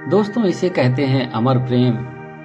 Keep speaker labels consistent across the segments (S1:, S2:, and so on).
S1: दोस्तों इसे कहते हैं अमर प्रेम।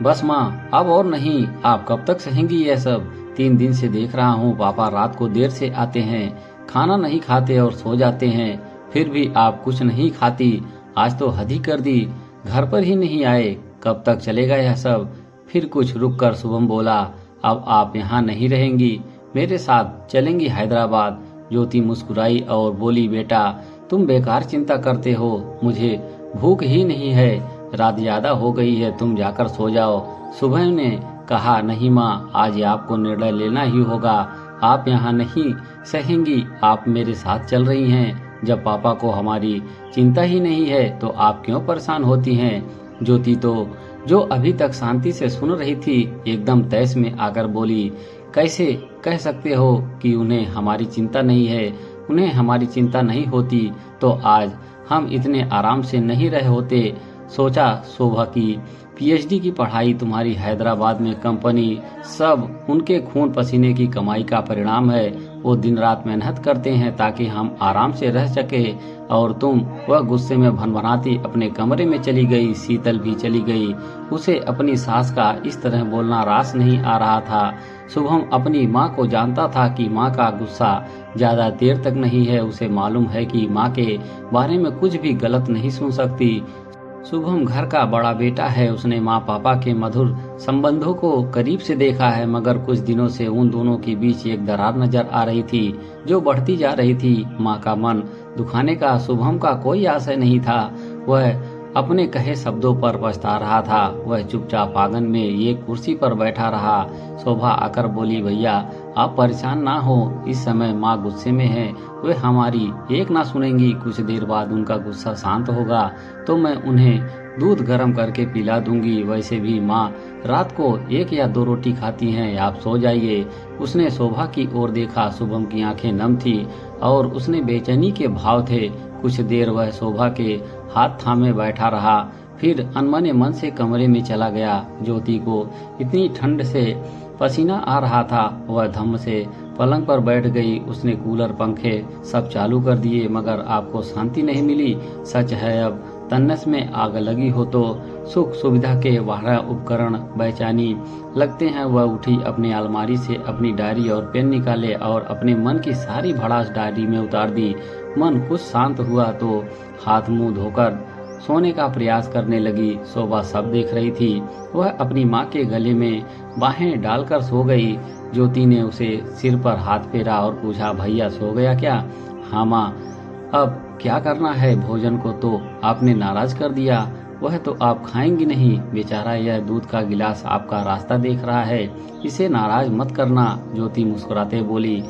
S1: बस माँ अब और नहीं, आप कब तक सहेंगी यह सब। 3 दिन से देख रहा हूँ पापा रात को देर से आते हैं, खाना नहीं खाते और सो जाते हैं, फिर भी आप कुछ नहीं खाती। आज तो हद ही कर दी, घर पर ही नहीं आए, कब तक चलेगा यह सब। फिर कुछ रुक कर शुभम बोला, अब आप यहाँ नहीं रहेंगी, मेरे साथ चलेंगी हैदराबाद। ज्योति मुस्कुराई और बोली, बेटा तुम बेकार चिंता करते हो, मुझे भूख ही नहीं है, रात ज्यादा हो गई है, तुम जाकर सो जाओ। सुबह ने कहा, नहीं माँ, आज आपको निर्णय लेना ही होगा, आप यहाँ नहीं सहेंगी, आप मेरे साथ चल रही हैं। जब पापा को हमारी चिंता ही नहीं है तो आप क्यों परेशान होती हैं। ज्योति तो जो अभी तक शांति से सुन रही थी एकदम तैस में आकर बोली, कैसे कह सकते हो कि उन्हें हमारी चिंता नहीं है। उन्हें हमारी चिंता नहीं होती तो आज हम इतने आराम से नहीं रहे होते। सोचा शोभा की पीएचडी की पढ़ाई, तुम्हारी हैदराबाद में कंपनी, सब उनके खून पसीने की कमाई का परिणाम है। वो दिन रात मेहनत करते हैं ताकि हम आराम से रह सके, और तुम वह गुस्से में भनभनाती अपने कमरे में चली गई। शीतल भी चली गई। उसे अपनी सास का इस तरह बोलना रास नहीं आ रहा था। शुभम अपनी माँ को जानता था कि माँ का गुस्सा ज्यादा देर तक नहीं है। उसे मालूम है कि माँ के बारे में कुछ भी गलत नहीं सुन सकती। शुभम घर का बड़ा बेटा है, उसने माँ पापा के मधुर संबंधों को करीब से देखा है, मगर कुछ दिनों से उन दोनों के बीच एक दरार नजर आ रही थी जो बढ़ती जा रही थी। माँ का मन दुखाने का शुभम का कोई आशय नहीं था। वह अपने कहे शब्दों पर पछता रहा था। वह चुपचाप आंगन में एक कुर्सी पर बैठा रहा। शोभा आकर बोली, भैया आप परेशान ना हो, इस समय माँ गुस्से में है, वे हमारी एक ना सुनेंगी। कुछ देर बाद उनका गुस्सा शांत होगा तो मैं उन्हें दूध गर्म करके पिला दूंगी। वैसे भी माँ रात को 1 या 2 रोटी खाती हैं, आप सो जाइए। उसने शोभा की ओर देखा। शुभम की आंखें नम थी और उसने बेचैनी के भाव थे। कुछ देर वह शोभा के हाथ थामे बैठा रहा, फिर अनमने मन से कमरे में चला गया। ज्योति को इतनी ठंड से पसीना आ रहा था, वह धम्म से पलंग पर बैठ गई। उसने कूलर पंखे सब चालू कर दिए, मगर आपको शांति नहीं मिली। सच है अब तन्नस में आग लगी हो तो सुख सुविधा के वाहरा उपकरण बेचैनी लगते हैं। वह उठी, अपनी अलमारी से अपनी डायरी और पेन निकाले और अपने मन की सारी भड़ास डायरी में उतार दी। मन कुछ शांत हुआ तो हाथ मुंह धोकर सोने का प्रयास करने लगी। शोभा सब देख रही थी। वह अपनी माँ के गले में बाहें डालकर सो गई। ज्योति ने उसे सिर पर हाथ फेरा और पूछा, भैया सो गया क्या। हाँ माँ, अब क्या करना है, भोजन को तो आपने नाराज कर दिया, वह तो आप खाएंगी नहीं। बेचारा यह दूध का गिलास आपका रास्ता देख रहा है, इसे नाराज मत करना। ज्योति मुस्कुराते बोली,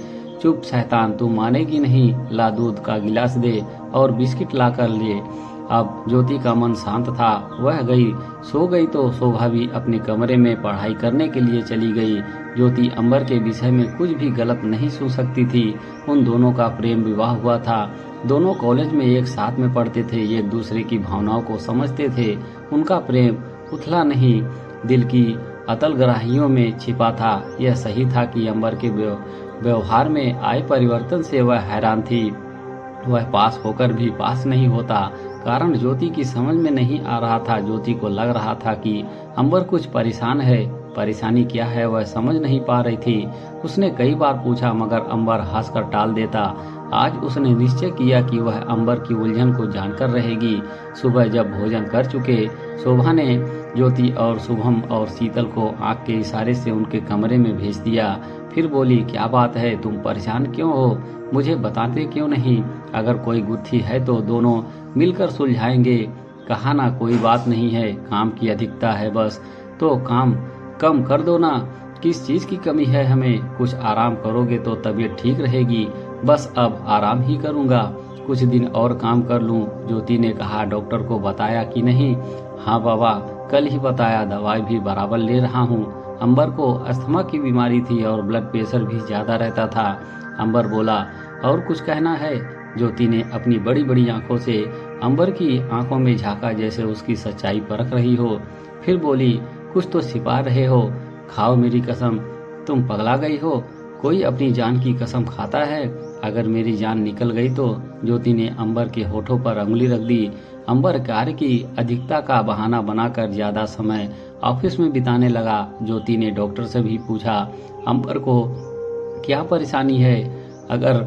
S1: चुप शैतान, तू मानेगी नहीं, ला दूध का गिलास दे और बिस्किट ला कर ले। अब ज्योति का मन शांत था। वह गई, सो गई तो शोभा भी अपने कमरे में पढ़ाई करने के लिए चली गई। ज्योति अंबर के विषय में कुछ भी गलत नहीं सुन सकती थी। उन दोनों का प्रेम विवाह हुआ था। दोनों कॉलेज में एक साथ में पढ़ते थे, एक दूसरे की भावनाओं को समझते थे। उनका प्रेम उथला नहीं, दिल की अतल गहराइयों में छिपा था। यह सही था कि अंबर के व्यवहार में आए परिवर्तन से वह हैरान थी। वह पास होकर भी पास नहीं होता, कारण ज्योति की समझ में नहीं आ रहा था। ज्योति को लग रहा था कि अंबर कुछ परेशान है। परेशानी क्या है वह समझ नहीं पा रही थी। उसने कई बार पूछा, मगर अंबर हंसकर टाल देता। आज उसने निश्चय किया कि वह अंबर की उलझन को जानकर रहेगी। सुबह जब भोजन कर चुके, शोभा ने ज्योति और शुभम और शीतल को आंख के इशारे से उनके कमरे में भेज दिया। फिर बोली, क्या बात है, तुम परेशान क्यों हो, मुझे बताते क्यों नहीं। अगर कोई गुत्थी है तो दोनों मिलकर सुलझाएंगे। कहा ना, कोई बात नहीं है, काम की अधिकता है बस, तो काम कम कर दो ना। किस चीज की कमी है हमें, कुछ आराम करोगे तो तबीयत ठीक रहेगी। बस अब आराम ही करूंगा, कुछ दिन और काम कर लूं। ज्योति ने कहा, डॉक्टर को बताया कि नहीं। हाँ बाबा, कल ही बताया, दवाई भी बराबर ले रहा हूँ। अंबर को अस्थमा की बीमारी थी और ब्लड प्रेशर भी ज्यादा रहता था। अंबर बोला, और कुछ कहना है। ज्योति ने अपनी बड़ी बड़ी आंखों से अंबर की आंखों में झांका, जैसे उसकी सच्चाई परख रही हो। फिर बोली, कुछ तो छिपा रहे हो, खाओ मेरी कसम, तुम पगला गई हो। कोई अपनी जान की कसम खाता है, अगर मेरी जान निकल गई तो। ज्योति ने अंबर के होठों पर उंगली रख दी। अंबर कार्य की अधिकता का बहाना बनाकर ज्यादा समय ऑफिस में बिताने लगा। ज्योति ने डॉक्टर से भी पूछा, अंबर को क्या परेशानी है? अगर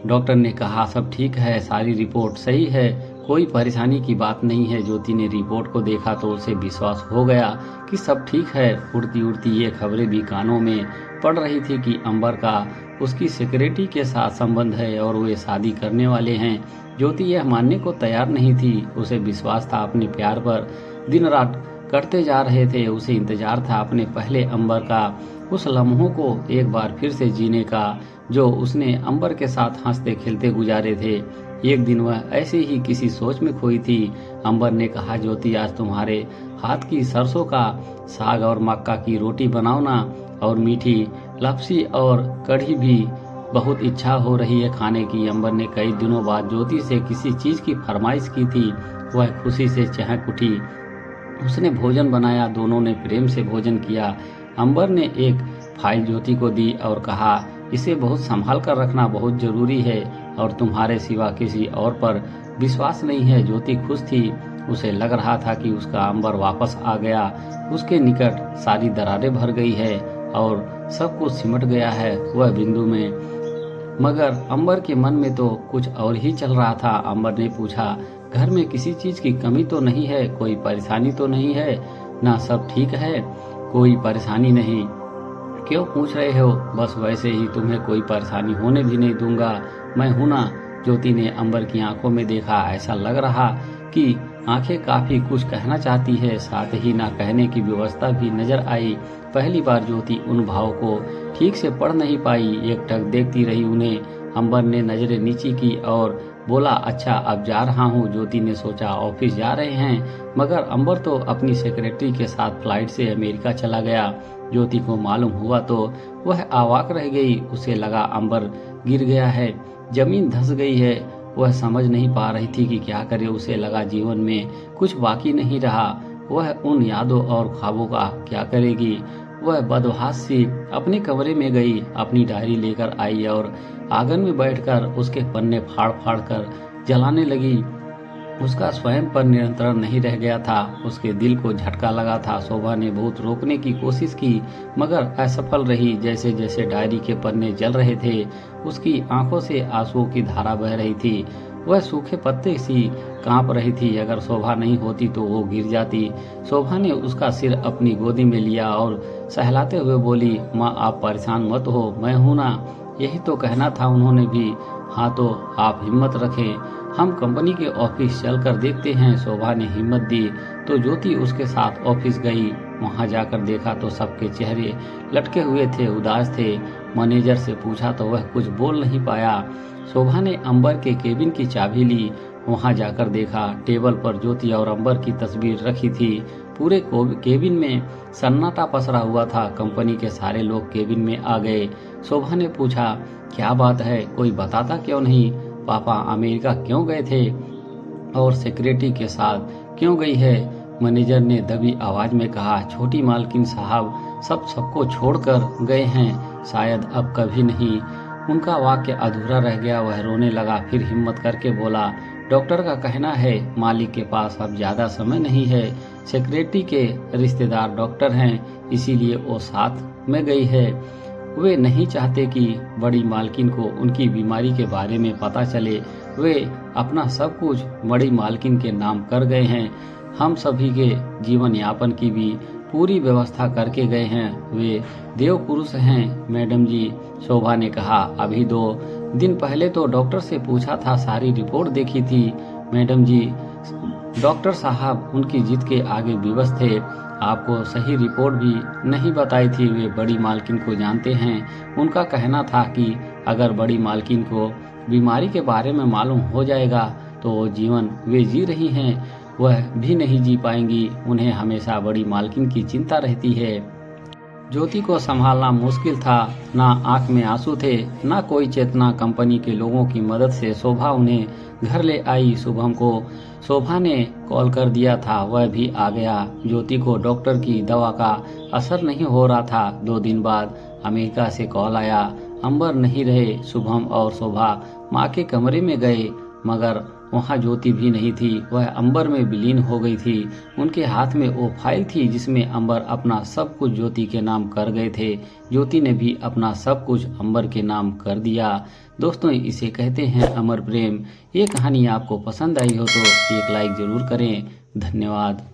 S1: डॉक्टर ने कहा सब ठीक है, सारी रिपोर्ट सही है, कोई परेशानी की बात नहीं है। ज्योति ने रिपोर्ट को देखा तो उसे विश्वास हो गया कि सब ठीक है। उड़ती उड़ती ये खबरें भी कानों में पड़ रही थी कि अंबर का उसकी सेक्रेटरी के साथ संबंध है और वे शादी करने वाले हैं। ज्योति यह मानने को तैयार नहीं थी। उसे विश्वास था अपने प्यार पर, दिन रात कटते जा रहे थे। उसे इंतजार था अपने पहले अंबर का, उस लम्हों को एक बार फिर से जीने का जो उसने अंबर के साथ हंसते खेलते गुजारे थे। एक दिन वह ऐसे ही किसी सोच में खोई थी। अंबर ने कहा, ज्योति आज तुम्हारे हाथ की सरसों का साग और मक्का की रोटी बनाओ ना, और मीठी लपसी और कढ़ी भी बहुत इच्छा हो रही है खाने की। अंबर ने कई दिनों बाद ज्योति से किसी चीज की फरमाइश की थी। वह खुशी से चहक उठी। उसने भोजन बनाया, दोनों ने प्रेम से भोजन किया। अंबर ने एक फाइल ज्योति को दी और कहा, इसे बहुत संभाल कर रखना बहुत जरूरी है और तुम्हारे सिवा किसी और पर विश्वास नहीं है। ज्योति खुश थी। उसे लग रहा था कि उसका अंबर वापस आ गया। उसके निकट सारी दरारें भर गई है और सब कुछ सिमट गया है वह बिंदु में। मगर अंबर के मन में तो कुछ और ही चल रहा था। अंबर ने पूछा, घर में किसी चीज की कमी तो नहीं है? कोई परेशानी तो नहीं है ना? सब ठीक है? कोई परेशानी नहीं। क्यों पूछ रहे हो? बस वैसे ही, तुम्हें कोई परेशानी होने भी नहीं दूंगा, मैं हूं ना। ज्योति ने अंबर की आंखों में देखा। ऐसा लग रहा कि आंखें काफी कुछ कहना चाहती है, साथ ही ना कहने की व्यवस्था भी नजर आई। पहली बार ज्योति उन भाव को ठीक से पढ़ नहीं पाई, एकटक देखती रही उन्हें। अंबर ने नजरें नीची की और बोला, अच्छा अब जा रहा हूँ। ज्योति ने सोचा ऑफिस जा रहे हैं, मगर अंबर तो अपनी सेक्रेटरी के साथ फ्लाइट से अमेरिका चला गया। ज्योति को मालूम हुआ तो वह अवाक रह गई। उसे लगा अंबर गिर गया है, जमीन धंस गई है। वह समझ नहीं पा रही थी कि क्या करे। उसे लगा जीवन में कुछ बाकी नहीं रहा। वह उन यादों और ख्वाबों का क्या करेगी। वह बदहवास सी अपने कमरे में गई, अपनी डायरी लेकर आई और आंगन में बैठकर उसके पन्ने फाड़ फाड़ कर जलाने लगी। उसका स्वयं पर नियंत्रण नहीं रह गया था। उसके दिल को झटका लगा था। शोभा ने बहुत रोकने की कोशिश की, मगर असफल रही। जैसे जैसे डायरी के पन्ने जल रहे थे, उसकी आंखों से आंसुओं की धारा बह रही थी। वह सूखे पत्ते सी कांप रही थी। अगर शोभा नहीं होती तो वो गिर जाती। शोभा ने उसका सिर अपनी गोदी में लिया और सहलाते हुए बोली, माँ आप परेशान मत हो, मैं हूं ना। यही तो कहना था उन्होंने भी। हाँ तो आप हिम्मत रखें, हम कंपनी के ऑफिस चलकर देखते हैं। शोभा ने हिम्मत दी तो ज्योति उसके साथ ऑफिस गई। वहां जाकर देखा तो सबके चेहरे लटके हुए थे, उदास थे। मैनेजर से पूछा तो वह कुछ बोल नहीं पाया। शोभा ने अंबर के केबिन की चाबी ली। वहां जाकर देखा टेबल पर ज्योति और अंबर की तस्वीर रखी थी। पूरे केबिन में सन्नाटा पसरा हुआ था। कंपनी के सारे लोग केबिन में आ गए। शोभा ने पूछा, क्या बात है, कोई बताता क्यों नहीं? पापा अमेरिका क्यों गए थे और सेक्रेटरी के साथ क्यों गई है? मैनेजर ने दबी आवाज में कहा, छोटी मालकिन साहब सबको छोड़कर गए हैं, शायद अब कभी नहीं। उनका वाक्य अधूरा रह गया। वह रोने लगा, फिर हिम्मत करके बोला, डॉक्टर का कहना है मालिक के पास अब ज्यादा समय नहीं है। सेक्रेटरी के रिश्तेदार डॉक्टर हैं, इसीलिए वो साथ में गई है। वे नहीं चाहते कि बड़ी मालकिन को उनकी बीमारी के बारे में पता चले। वे अपना सब कुछ बड़ी मालकिन के नाम कर गए हैं। हम सभी के जीवन यापन की भी पूरी व्यवस्था करके गए हैं। वे देव पुरुष हैं मैडम जी। शोभा ने कहा, अभी 2 दिन पहले तो डॉक्टर से पूछा था, सारी रिपोर्ट देखी थी मैडम जी। डॉक्टर साहब उनकी जिद के आगे विवश थे। आपको सही रिपोर्ट भी नहीं बताई थी। वे बड़ी मालकिन को जानते हैं। उनका कहना था कि अगर बड़ी मालकिन को बीमारी के बारे में मालूम हो जाएगा तो वो जीवन वे जी रही हैं वह भी नहीं जी पाएंगी। उन्हें हमेशा बड़ी मालकिन की चिंता रहती है। ज्योति को संभालना मुश्किल था। ना आंख में आंसू थे, ना कोई चेतना। कंपनी के लोगों की मदद से शोभा उन्हें घर ले आई। शुभम को शोभा ने कॉल कर दिया था, वह भी आ गया। ज्योति को डॉक्टर की दवा का असर नहीं हो रहा था। 2 दिन बाद अमेरिका से कॉल आया। अंबर नहीं रहे। शुभम और शोभा माँ के कमरे में गए, मगर वहाँ ज्योति भी नहीं थी, वह अंबर में विलीन हो गई थी। उनके हाथ में वो फाइल थी जिसमें अंबर अपना सब कुछ ज्योति के नाम कर गए थे। ज्योति ने भी अपना सब कुछ अंबर के नाम कर दिया। दोस्तों, इसे कहते हैं अमर प्रेम। ये कहानी आपको पसंद आई हो तो एक लाइक जरूर करें। धन्यवाद।